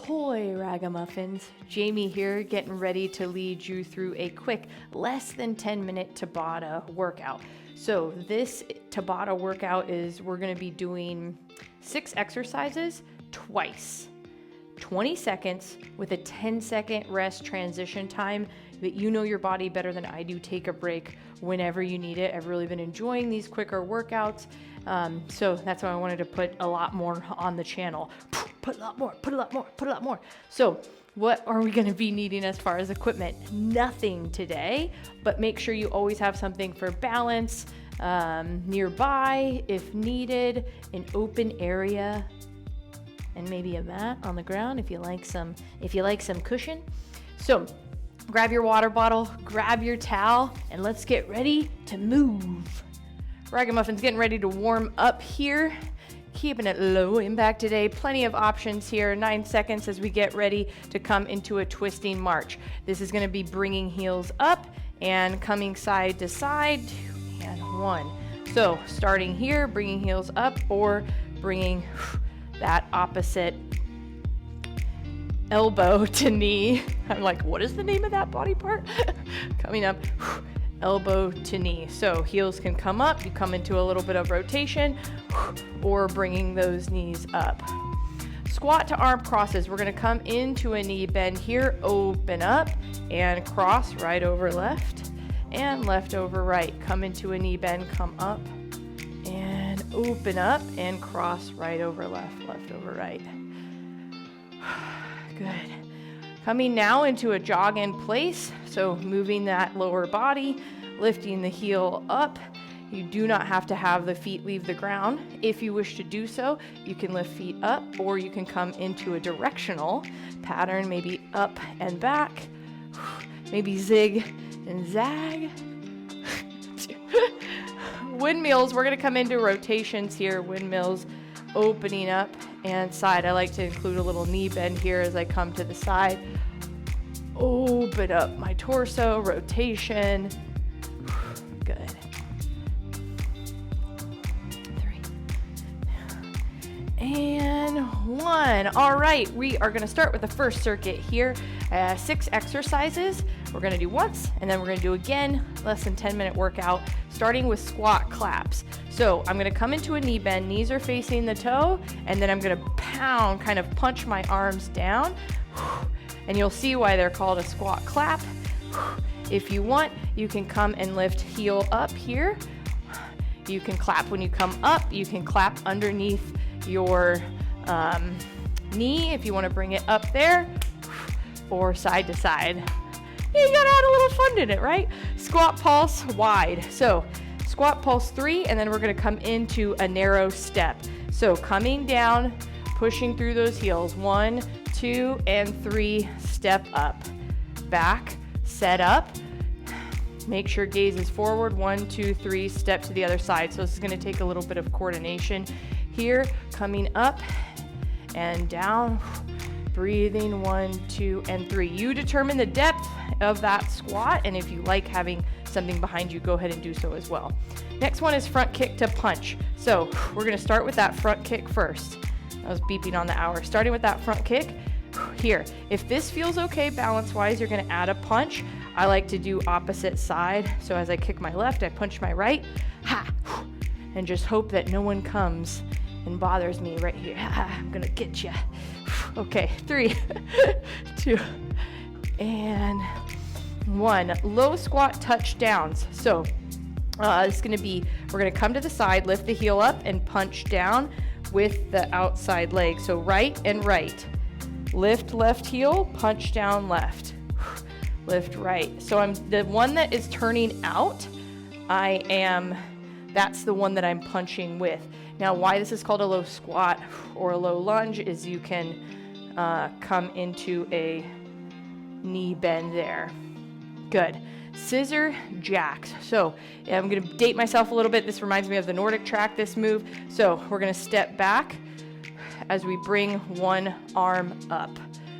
Ahoy, ragamuffins. Jamie here, getting ready to lead you through a quick, less than 10-minute Tabata workout. So this Tabata workout is, we're gonna be doing 6 exercises twice. 20 seconds with a 10-second rest transition time. That you know your body better than I do. Take a break whenever you need it. I've really been enjoying these quicker workouts. So that's why I wanted to put a lot more on the channel. Put a lot more, put a lot more, put a lot more. So what are we gonna be needing as far as equipment? Nothing today, but make sure you always have something for balance nearby if needed, an open area, and maybe a mat on the ground if you like some cushion. So grab your water bottle, grab your towel, and let's get ready to move. Ragamuffins getting ready to warm up here. Keeping it low impact today. Plenty of options here. 9 seconds as we get ready to come into a twisting march. This is going to be bringing heels up and coming side to side. 2 and 1. So starting here, bringing heels up or bringing that opposite elbow to knee. I'm like, what is the name of that body part? Coming up, elbow to knee. So heels can come up, you come into a little bit of rotation, or bringing those knees up. Squat to arm crosses. We're gonna come into a knee bend here, open up and cross right over left and left over right. Come into a knee bend, come up and open up and cross right over left, left over right. Good. Coming now into a jog in place. So moving that lower body, lifting the heel up. You do not have to have the feet leave the ground. If you wish to do so, you can lift feet up or you can come into a directional pattern, maybe up and back, maybe zig and zag. Windmills, we're gonna come into rotations here. Windmills, opening up and side. I like to include a little knee bend here as I come to the side. Open up my torso, rotation. Good. 3 and 1. All right, we are gonna start with the first circuit here. 6 exercises. We're gonna do once and then we're gonna do again, less than 10-minute workout, starting with squat claps. So I'm gonna come into a knee bend, knees are facing the toe, and then I'm gonna pound, kind of punch my arms down. And you'll see why they're called a squat clap. If you want, you can come and lift heel up here. You can clap when you come up. You can clap underneath your knee if you want to bring it up there, or side to side. You gotta add a little fun in it, right? Squat pulse wide. So squat pulse 3, and then we're gonna come into a narrow step. So coming down, pushing through those heels. 1, 2, and 3, step up. Back, set up. Make sure gaze is forward. 1, 2, 3, step to the other side. So this is gonna take a little bit of coordination here. Coming up and down. Breathing. 1, 2, and 3. You determine the depth of that squat, and if you like having something behind you, go ahead and do so as well. Next one is front kick to punch. So we're gonna start with that front kick first. I was beeping on the hour. Starting with that front kick here. If this feels okay balance-wise, you're gonna add a punch. I like to do opposite side. So as I kick my left, I punch my right, ha, and just hope that no one comes and bothers me right here. I'm gonna get you. Okay, 3, 2, and 1. Low squat touchdowns. So it's gonna be, we're gonna come to the side, lift the heel up and punch down with the outside leg. So right and right. Lift left heel, punch down left. Lift right. So I'm the one that is turning out. That's the one that I'm punching with. Now, why this is called a low squat or a low lunge is you can come into a knee bend there. Good. Scissor jacks. So I'm going to date myself a little bit. This reminds me of the Nordic track, this move. So we're going to step back as we bring one arm up.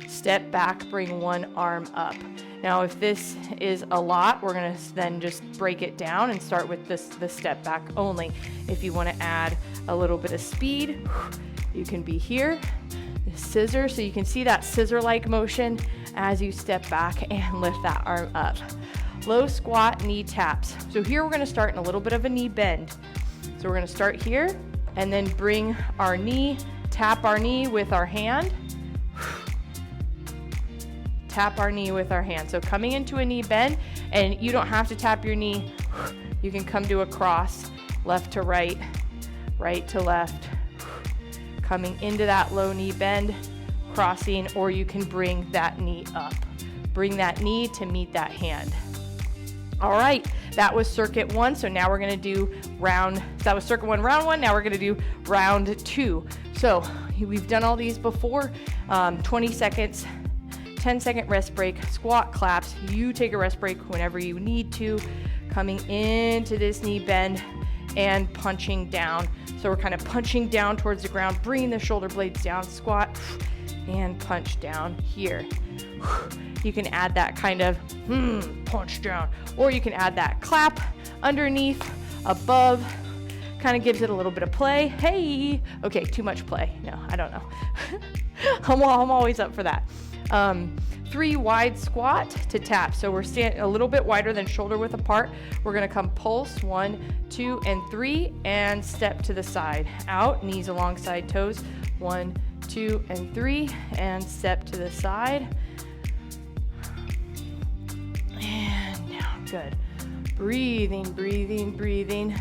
Step back, bring one arm up. Now, if this is a lot, we're going to then just break it down and start with the step back only. If you want to add a little bit of speed, you can be here. scissor, so you can see that scissor-like motion as you step back and lift that arm up. Low squat, knee taps. So here we're gonna start in a little bit of a knee bend. So we're gonna start here and then bring our knee, tap our knee with our hand. Tap our knee with our hand. So coming into a knee bend, and you don't have to tap your knee. You can come to a cross, left to right, right to left. Coming into that low knee bend, crossing, or you can bring that knee up. Bring that knee to meet that hand. All right, that was circuit 1. So now we're gonna do that was circuit 1, round 1. Now we're gonna do round 2. So we've done all these before, 20 seconds, 10-second rest break, squat claps. You take a rest break whenever you need to. Coming into this knee bend and punching down. So we're kind of punching down towards the ground, bringing the shoulder blades down, squat, and punch down here. You can add that kind of punch down, or you can add that clap underneath, above, kind of gives it a little bit of play. Hey, okay, too much play. No, I don't know. I'm always up for that. 3 wide squat to tap. So we're standing a little bit wider than shoulder width apart. We're gonna come pulse 1, 2, and 3, and step to the side. Out, knees alongside toes. 1, 2, and 3, and step to the side. And down, good. Breathing, breathing, breathing,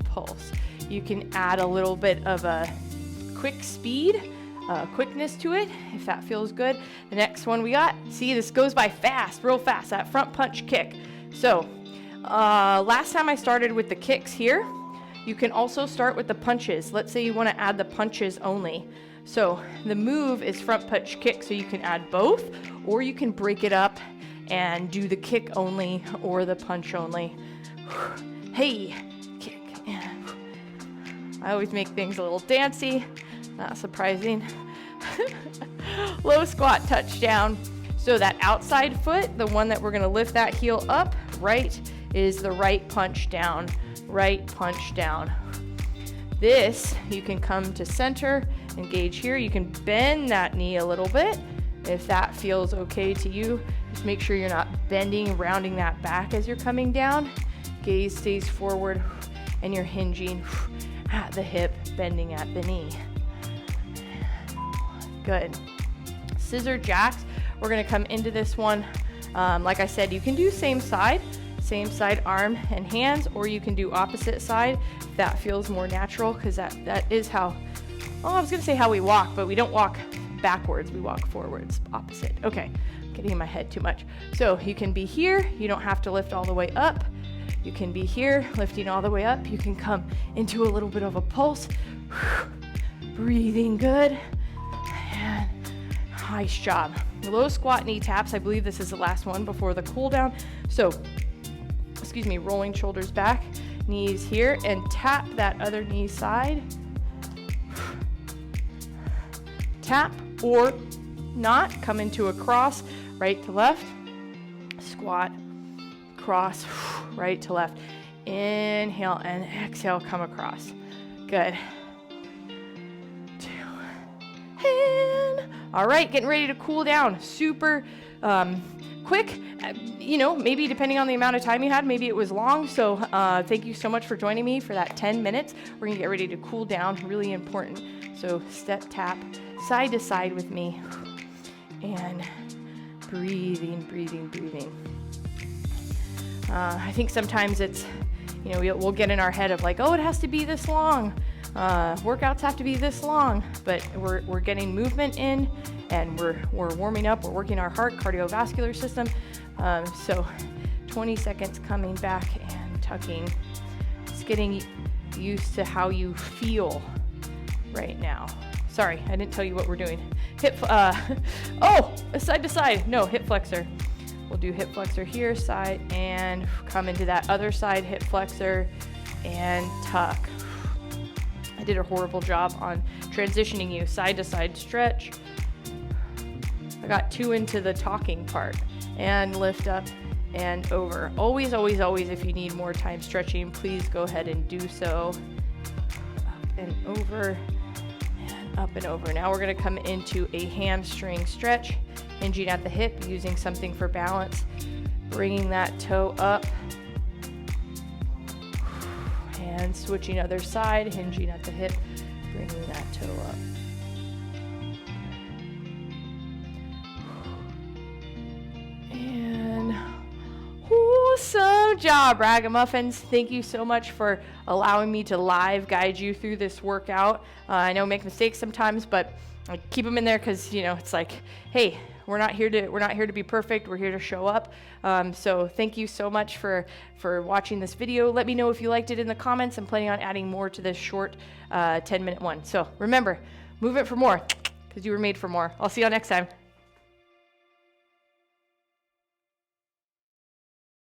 pulse. You can add a little bit of a quick speed, quickness to it, if that feels good. The next one we got, see, this goes by fast, real fast, that front punch kick. So, last time I started with the kicks here. You can also start with the punches. Let's say you want to add the punches only. So the move is front punch kick, so you can add both, or you can break it up and do the kick only or the punch only. Hey, kick, and I always make things a little dancey, not surprising. Low squat touchdown. So that outside foot, the one that we're gonna lift that heel up, right, is the right punch down, right punch down. This, you can come to center, engage here. You can bend that knee a little bit if that feels okay to you. Just make sure you're not bending, rounding that back as you're coming down. Gaze stays forward and you're hinging at the hip, bending at the knee. Good. Scissor jacks. We're gonna come into this one. Like I said, you can do same side arm and hands, or you can do opposite side if that feels more natural, because that is how, I was gonna say how we walk, but we don't walk backwards, we walk forwards, opposite. Okay, getting in my head too much. So you can be here, you don't have to lift all the way up. You can be here, lifting all the way up. You can come into a little bit of a pulse. Breathing good. And nice job. Low squat knee taps. I believe this is the last one before the cool down. So, rolling shoulders back, knees here, and tap that other knee side. Tap or not, come into a cross, right to left, squat, cross, right to left. Inhale and exhale, come across. Good. 2, and all right, getting ready to cool down. Super quick, maybe depending on the amount of time you had, maybe it was long. So thank you so much for joining me for that 10 minutes. We're gonna get ready to cool down, really important. So step, tap, side to side with me, and breathing, breathing, breathing. I think sometimes it's, we'll get in our head of like, oh, it has to be this long. Workouts have to be this long, but we're getting movement in, and we're warming up. We're working our heart, cardiovascular system. So 20 seconds coming back and tucking. Just getting used to how you feel right now. Sorry, I didn't tell you what we're doing. Side to side. No, hip flexor. We'll do hip flexor here, side, and come into that other side, hip flexor, and tuck. I did a horrible job on transitioning you. Side to side stretch. I got too into the talking part. And lift up and over. Always, always, always, if you need more time stretching, please go ahead and do so. Up and over, and Up and over. Now we're going to come into a hamstring stretch, hinging at the hip, using something for balance, bringing that toe up, and switching other side, hinging at the hip, bringing that toe up. And awesome job, Ragamuffins. Thank you so much for allowing me to live guide you through this workout. I know I make mistakes sometimes, but I keep them in there because, you know, it's like, hey, we're not here to be perfect. We're here to show up. So thank you so much for watching this video. Let me know if you liked it in the comments. I'm planning on adding more to this short 10-minute one. So remember, move it for more because you were made for more. I'll see y'all next time.